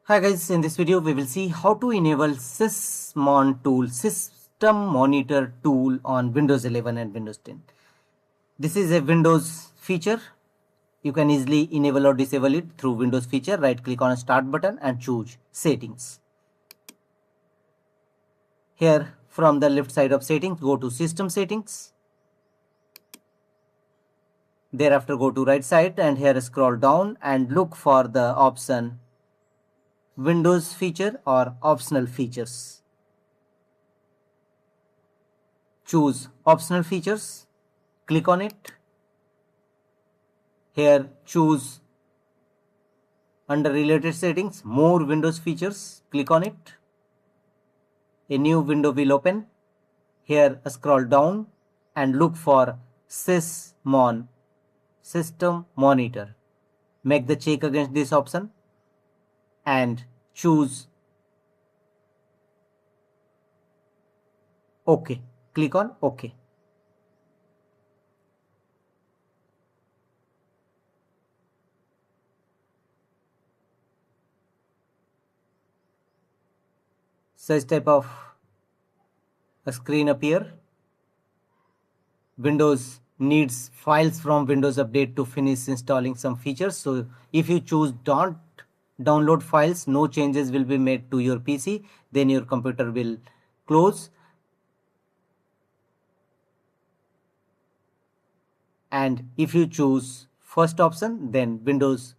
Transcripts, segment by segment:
Hi guys, in this video we will see how to enable Sysmon tool, system monitor tool on Windows 11 and Windows 10. This is a Windows feature. You can easily enable or disable it through Windows feature. Right click on start button and choose settings. Here from the left side of settings, go to system settings. Thereafter go to right side and here scroll down and look for the option Windows feature or optional features. Choose optional features, click on it. Here choose under related settings more Windows features, click on it. A new window will open. Here scroll down and look for Sysmon, system monitor. Make the check against this option and choose OK. Click on OK. Such type of a screen appear. Windows needs files from Windows Update to finish installing some features. So if you choose don't download files, no changes will be made to your PC, then your computer will close. And if you choose first option, then Windows.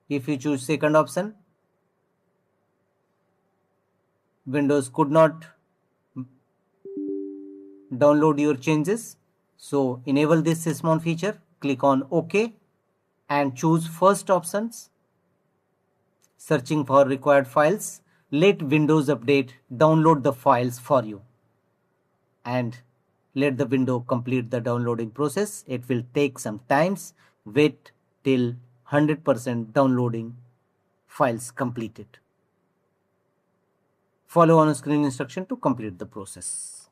If you choose second option, Windows could not download your changes. So enable this Sysmon feature, click on OK and choose first options, searching for required files. Let Windows Update download the files for you and let the window complete the downloading process. It will take some times. Wait till 100% downloading files completed. Follow on screen instruction to complete the process.